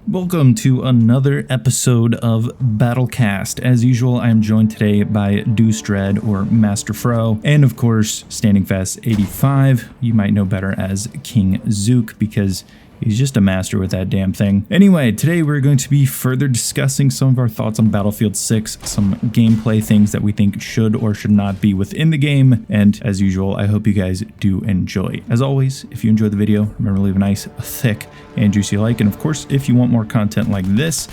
Welcome to another episode of BattleCast. As usual, I am joined today by Deuce Dread, or Master Fro, and of course, Standing Fast 85. You might know better as King Zook because he's just a master with that damn thing. Anyway, today we're going to be further discussing some of our thoughts on Battlefield 6, some gameplay things that we think should or should not be within the game, and as usual, I hope you guys do enjoy. As always, if you enjoyed the video, remember to leave a nice, thick, and juicy like, and of course, if you want more content like this,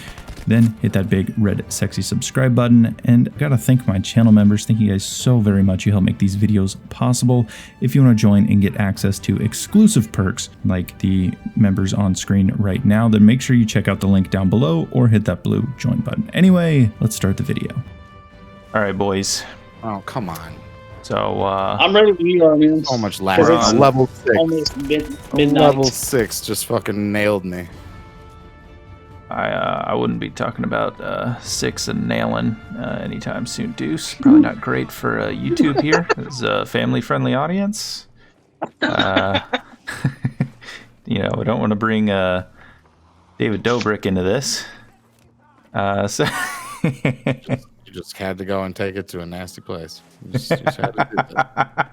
then hit that big red sexy subscribe button. And I gotta thank my channel members. Thank you guys so very much. You help make these videos possible. If you want to join and get access to exclusive perks like the members on screen right now, then make sure you check out the link down below or hit that blue join button. Anyway, let's start the video. All right, boys. Oh, come on. So I'm ready when you are, man. So much lag. It's level 6. Almost midnight. Level 6 just fucking nailed me. I wouldn't be talking about 6 and nailing anytime soon, Deuce. Probably not great for YouTube here. It's a family-friendly audience. You know, we don't want to bring David Dobrik into this. So You just had to go and take it to a nasty place. You just had to do that.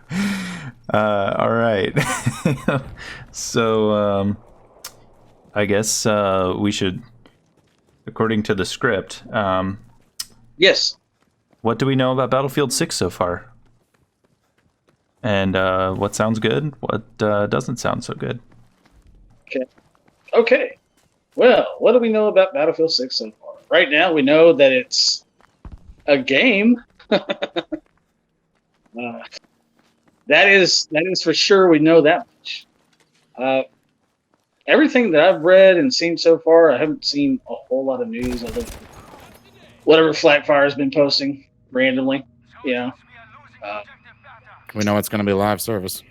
all right. So I guess we should, according to the script, Yes. what do we know about Battlefield 6 so far? And what sounds good? What doesn't sound so good? Okay. Well, what do we know about Battlefield 6 so far? Right now, we know that it's a game. That is for sure. We know that much. Everything that I've read and seen so far, I haven't seen a whole lot of news other than whatever Flatfire's been posting randomly. You know. We know it's going to be live service.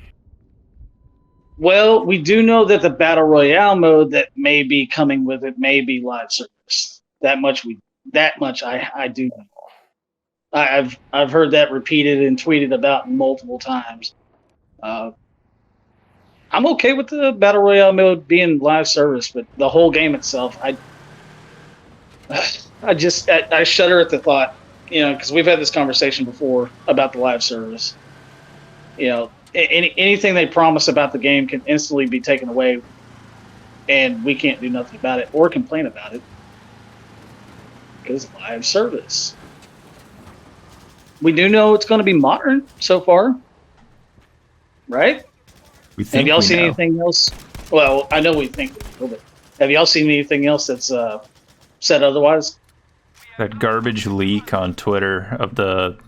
Well, we do know that the Battle Royale mode that may be coming with it may be live service. That much I do know. I've heard that repeated and tweeted about multiple times. I'm okay with the Battle Royale mode being live service, but the whole game itself, I shudder at the thought, you know, because we've had this conversation before about the live service. You know, anything they promise about the game can instantly be taken away, and we can't do nothing about it or complain about it because live service. We do know it's going to be modern so far, right? We think have y'all we seen know. anything else? Well, I know we think we know, but have y'all seen anything else that's said otherwise? That garbage leak on Twitter of the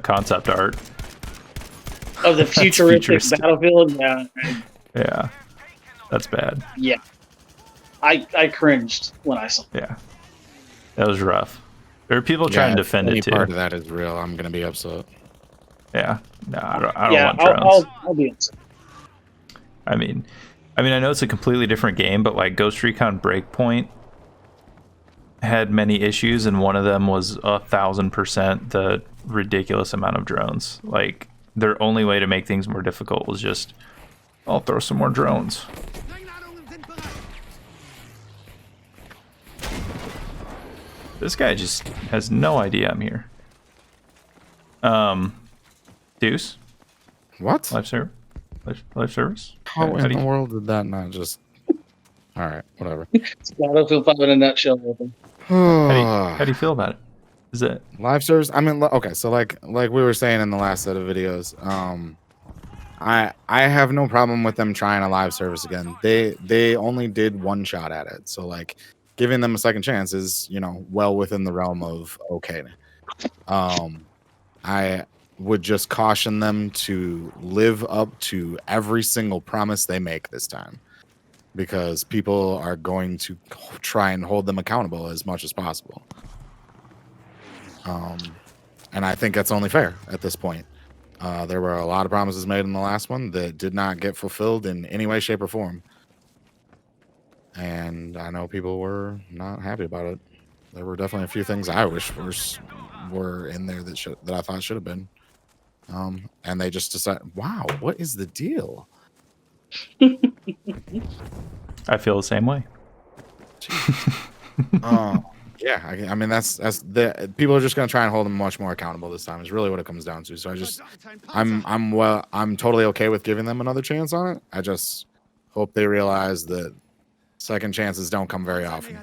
concept art. Of the futuristic Battlefield? Yeah. Yeah, that's bad. Yeah. I cringed when I saw it. Yeah, that was rough. There are people trying to defend any it too. part of that is real, I'm going to be upset. Yeah, no, I don't want drones. I'll be upset. I mean, I know it's a completely different game, but like Ghost Recon Breakpoint had many issues, and one of them was 1,000% the ridiculous amount of drones. Like, their only way to make things more difficult was just, I'll throw some more drones. This guy just has no idea I'm here. Deuce? What? Live service? Live service? How How in do the you- world did that not just... All right, whatever. It's Battlefield 5 in a nutshell. How do you feel about it? Is it Live service. I mean, okay. So like we were saying in the last set of videos, I have no problem with them trying a live service again. They only did one shot at it, so like giving them a second chance is, you know, well within the realm of okay. I would just caution them to live up to every single promise they make this time, because people are going to try and hold them accountable as much as possible. And I think that's only fair at this point. There were a lot of promises made in the last one that did not get fulfilled in any way, shape, or form. And I know people were not happy about it. There were definitely a few things I wish were in there that I thought should have been. And they just decided, wow, what is the deal? I feel the same way. Yeah, I mean that's the people are just gonna try and hold them much more accountable this time. Is really what it comes down to. So I'm totally okay with giving them another chance on it. I just hope they realize that second chances don't come very often.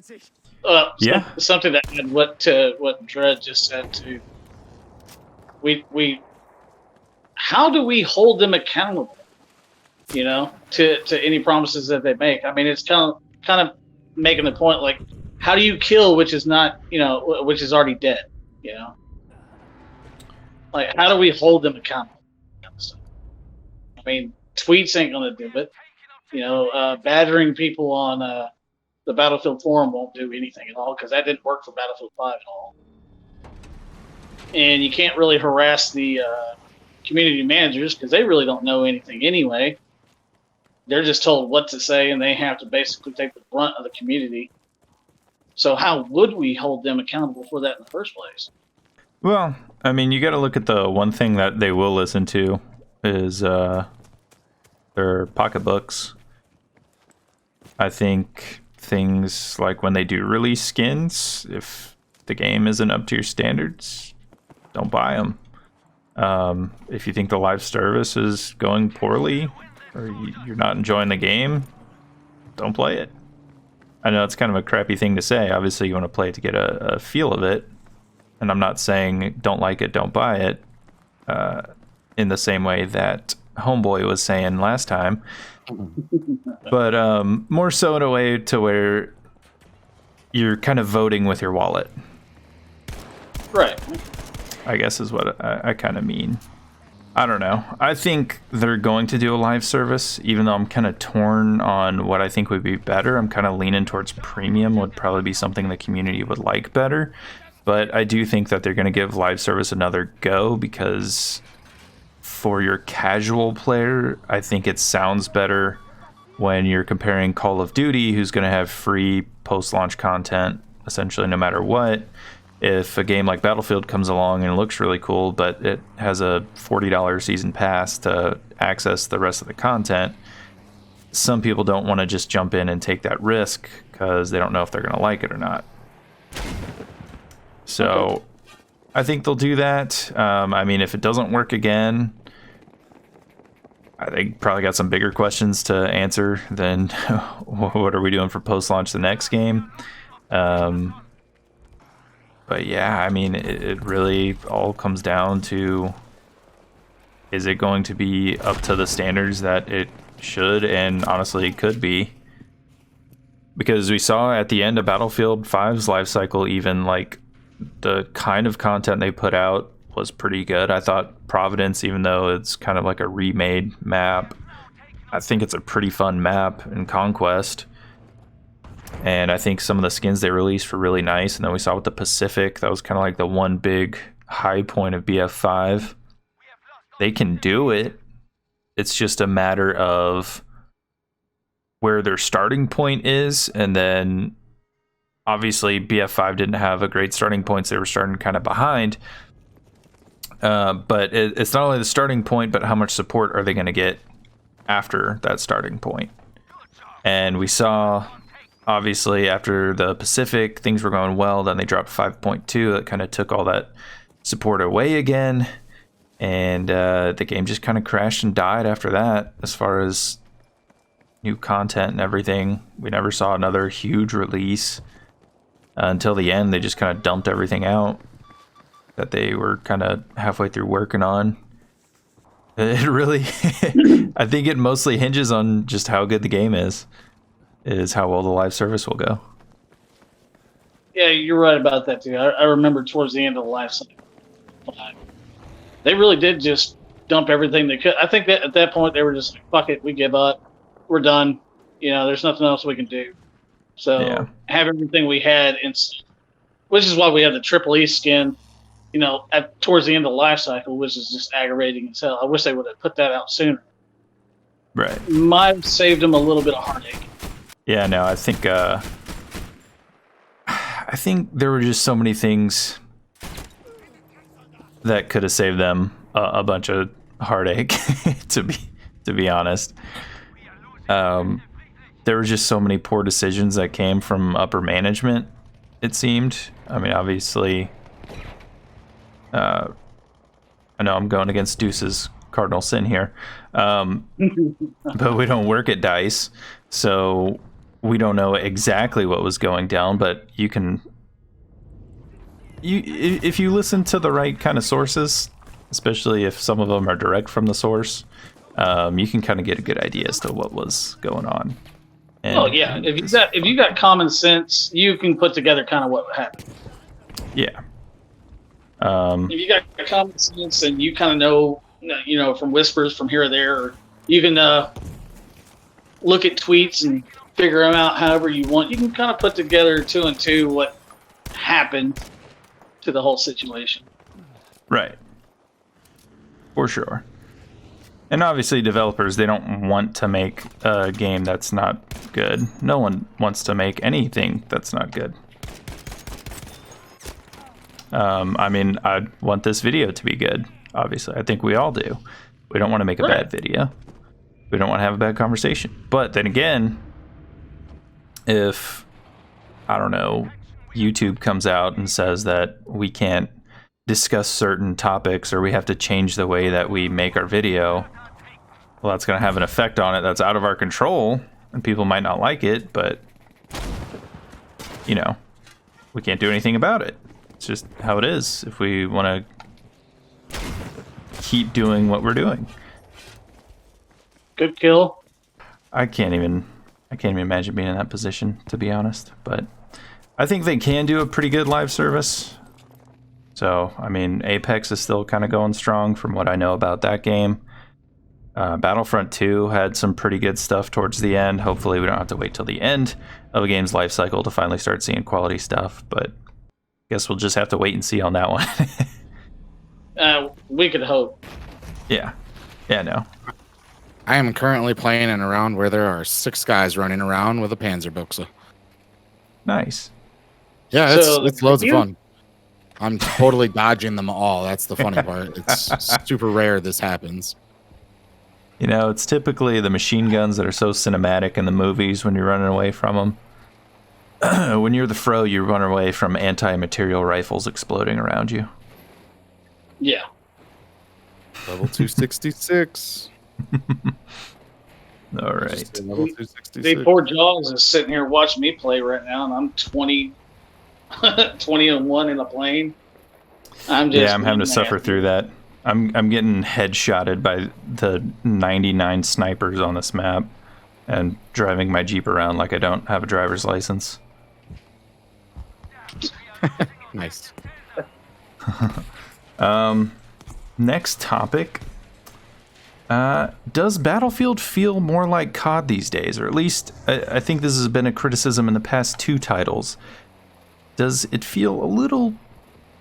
Yeah. Something that add what Dredd just said too. We how do we hold them accountable? You know, to any promises that they make. I mean, it's kind of making the point like, how do you kill which is not, which is already dead? You know, like how do we hold them accountable? I mean, tweets ain't gonna do it. Battering people on the Battlefield forum won't do anything at all because that didn't work for Battlefield 5 at all. And you can't really harass the community managers because they really don't know anything anyway. They're just told what to say, and they have to basically take the brunt of the community. So how would we hold them accountable for that in the first place? Well, I mean, you got to look at the one thing that they will listen to is their pocketbooks. I think things like when they do release skins, if the game isn't up to your standards, don't buy them. If you think the live service is going poorly or you're not enjoying the game, don't play it. I know it's kind of a crappy thing to say. Obviously, you want to play it to get a feel of it. And I'm not saying don't like it, don't buy it, in the same way that Homeboy was saying last time. But more so in a way to where you're kind of voting with your wallet. Right. I guess is what I kind of mean. I don't know. I think they're going to do a live service, even though I'm kind of torn on what I think would be better. I'm kind of leaning towards premium would probably be something the community would like better. But I do think that they're going to give live service another go because for your casual player, I think it sounds better when you're comparing Call of Duty, who's going to have free post-launch content, essentially no matter what. If a game like Battlefield comes along and it looks really cool, but it has a $40 season pass to access the rest of the content, some people don't want to just jump in and take that risk because they don't know if they're going to like it or not. So I think they'll do that. I mean, if it doesn't work again, I think probably got some bigger questions to answer than what are we doing for post-launch the next game. But yeah, I mean, it really all comes down to, is it going to be up to the standards that it should and honestly could be? Because we saw at the end of Battlefield 5's life cycle, even like the kind of content they put out was pretty good. I thought Providence, even though it's kind of like a remade map, I think it's a pretty fun map in Conquest. And I think some of the skins they released were really nice. And then we saw with the Pacific, that was kind of like the one big high point of BF5. They can do it. It's just a matter of where their starting point is. And then obviously BF5 didn't have a great starting point, so they were starting kind of behind. But it's not only the starting point, but how much support are they going to get after that starting point? And we saw, obviously, after the Pacific, things were going well. Then they dropped 5.2. That kind of took all that support away again. And the game just kind of crashed and died after that as far as new content and everything. We never saw another huge release until the end. They just kind of dumped everything out that they were kind of halfway through working on. It really, I think it mostly hinges on just how good the game is how well the live service will go. Yeah, you're right about that too. I remember towards the end of the live cycle, they really did just dump everything they could. I think that at that point they were just like, fuck it, we give up. We're done. There's nothing else we can do. So Yeah. have everything we had, which is why we have the Triple E skin, towards the end of the life cycle, which is just aggravating as hell. I wish they would have put that out sooner. Right. Might have saved them a little bit of heartache. Yeah, no, I think there were just so many things that could have saved them a bunch of heartache, to be honest. there were just so many poor decisions that came from upper management, it seemed. I mean, obviously, I know I'm going against Deuce's cardinal sin here, but we don't work at DICE, so we don't know exactly what was going down, but if you listen to the right kind of sources, especially if some of them are direct from the source, you can kind of get a good idea as to what was going on. And, if you got common sense, you can put together kind of what happened. Yeah. If you got common sense and you kind of know, from whispers from here or there, or you can look at tweets and figure them out however you want. You can kind of put together 2 and 2 what happened to the whole situation. Right. For sure. And obviously developers, they don't want to make a game that's not good. No one wants to make anything that's not good. I mean, I want this video to be good, obviously. I think we all do. We don't want to make a bad video. We don't want to have a bad conversation. But then again, if, I don't know, YouTube comes out and says that we can't discuss certain topics or we have to change the way that we make our video, well, that's going to have an effect on it that's out of our control, and people might not like it, but, we can't do anything about it. It's just how it is if we want to keep doing what we're doing. Good kill. I can't even imagine being in that position, to be honest, but I think they can do a pretty good live service. So, I mean, Apex is still kind of going strong from what I know about that game. Battlefront 2 had some pretty good stuff towards the end. Hopefully we don't have to wait till the end of a game's life cycle to finally start seeing quality stuff, but I guess we'll just have to wait and see on that one. We could hope. Yeah. Yeah, no. I am currently playing in a round where there are 6 guys running around with a Panzerbuchse. Nice. Yeah, it's loads of fun. I'm totally dodging them all. That's the funny part. It's super rare this happens. It's typically the machine guns that are so cinematic in the movies when you're running away from them. When you're the Fro, you run away from anti-material rifles exploding around you. Yeah. Level 266. All right. Level 266. See, poor Jaws is sitting here watching me play right now, and I'm 20 and 1 in a plane. I'm having to suffer through that. I'm getting headshotted by the 99 snipers on this map and driving my Jeep around like I don't have a driver's license. Nice. Next topic. Does Battlefield feel more like COD these days? Or at least, I think this has been a criticism in the past 2 titles. Does it feel a little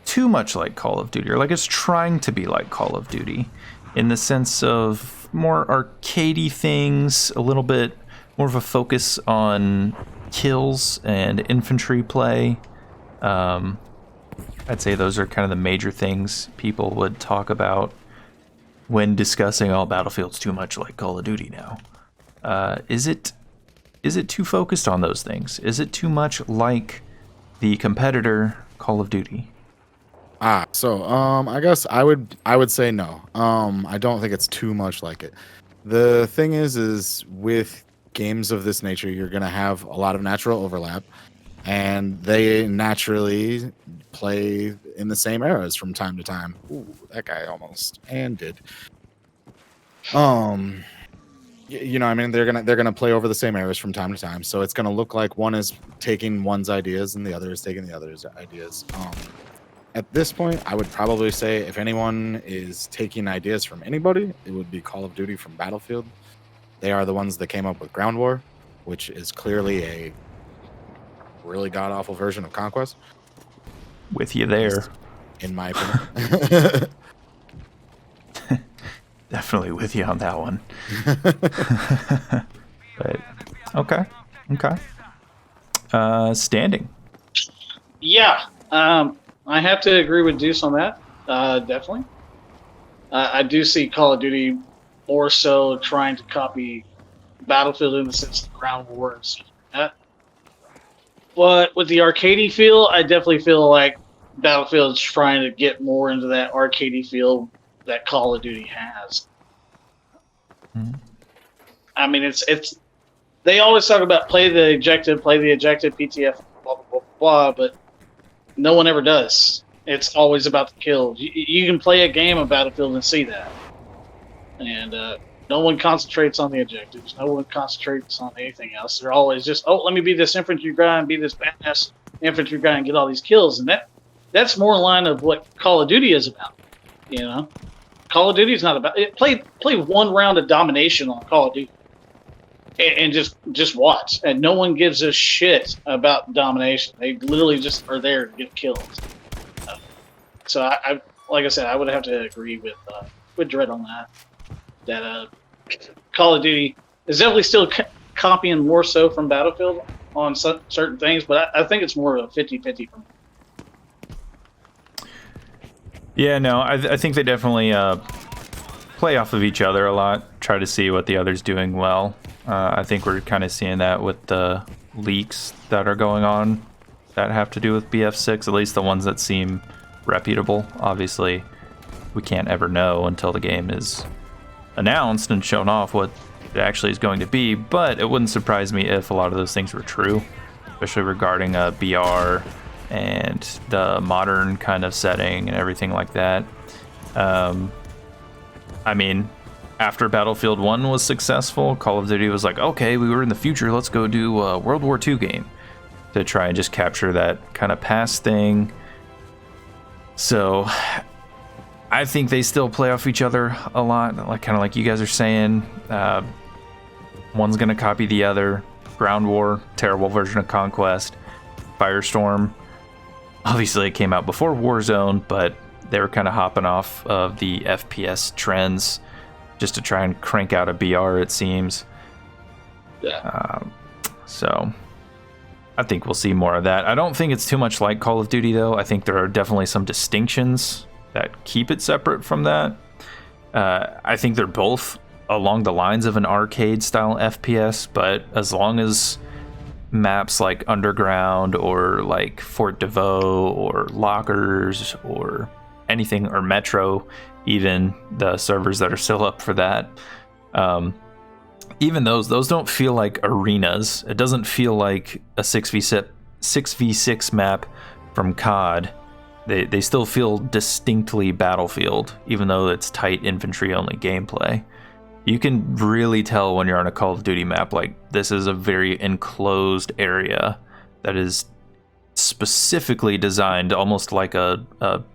too much like Call of Duty, or like it's trying to be like Call of Duty in the sense of more arcadey things, a little bit more of a focus on kills and infantry play? I'd say those are kind of the major things people would talk about when discussing Battlefield's too much like Call of Duty now. Is it too focused on those things? Is it too much like the competitor Call of Duty? I guess I would say no. I don't think it's too much like it. The thing is with games of this nature, you're going to have a lot of natural overlap, and they naturally play in the same eras from time to time. Ooh, that guy almost did. I mean, they're gonna play over the same eras from time to time, so it's gonna look like one is taking one's ideas and the other is taking the other's ideas. At this point, I would probably say if anyone is taking ideas from anybody, it would be Call of Duty from Battlefield. They are the ones that came up with Ground War, which is clearly a really god-awful version of Conquest. With you there. In my opinion. Definitely with you on that one. But, okay. Standing. Yeah. I have to agree with Deuce on that. Definitely. I do see Call of Duty more so trying to copy Battlefield in the sense of ground war and stuff like that. But with the arcadey feel, I definitely feel like Battlefield's trying to get more into that arcadey feel that Call of Duty has. Mm-hmm. I mean, it's they always talk about play the ejected, PTF, blah, blah, blah, blah, but no one ever does. It's always about the kills. You can play a game of Battlefield and see that. And no one concentrates on the objectives. No one concentrates on anything else. They're always just, let me be this infantry guy and be this badass infantry guy and get all these kills. And that's more in line of what Call of Duty is about. You know, Call of Duty is not about it. Play one round of domination on Call of Duty, and just watch. And no one gives a shit about domination. They literally just are there to get kills. So I like I said, I would have to agree with Dread on that. That Call of Duty is definitely still copying more so from Battlefield on certain things, but I think it's more of a 50-50 for me. Yeah, no, I think they definitely play off of each other a lot, try to see what the other's doing well. I think we're kind of seeing that with the leaks that are going on that have to do with BF6, at least the ones that seem reputable. Obviously, we can't ever know until the game is announced and shown off what it actually is going to be, but it wouldn't surprise me if a lot of those things were true, especially regarding BR and the modern kind of setting and everything like that. I mean, after Battlefield 1 was successful, Call of Duty was like, okay, we were in the future, let's go do a World War II game to try and just capture that kind of past thing. So I think they still play off each other a lot, kind of like you guys are saying. One's going to copy the other. Ground War, terrible version of Conquest. Firestorm, obviously it came out before Warzone, but they were kind of hopping off of the FPS trends just to try and crank out a BR, it seems. Yeah. So I think we'll see more of that. I don't think it's too much like Call of Duty, though. I think there are definitely some distinctions that keep it separate from that. I think they're both along the lines of an arcade style FPS, but as long as maps like Underground or like Fort DeVoe or Lockers or anything, or Metro, even the servers that are still up for that, even those don't feel like arenas. It doesn't feel like a 6v6 map from COD. They still feel distinctly Battlefield, even though it's tight infantry only gameplay. You can really tell when you're on a Call of Duty map, like, this is a very enclosed area that is specifically designed almost like a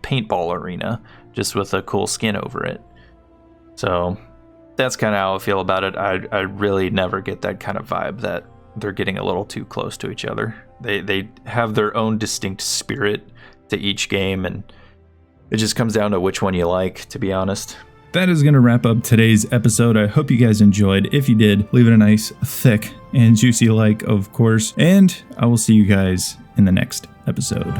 paintball arena, just with a cool skin over it. So that's kind of how I feel about it. I really never get that kind of vibe that they're getting a little too close to each other. They have their own distinct spirit to each game, and it just comes down to which one you like, to be honest. That is going to wrap up today's episode. I hope you guys enjoyed. If you did, leave it a nice, thick, and juicy like, of course. And I will see you guys in the next episode.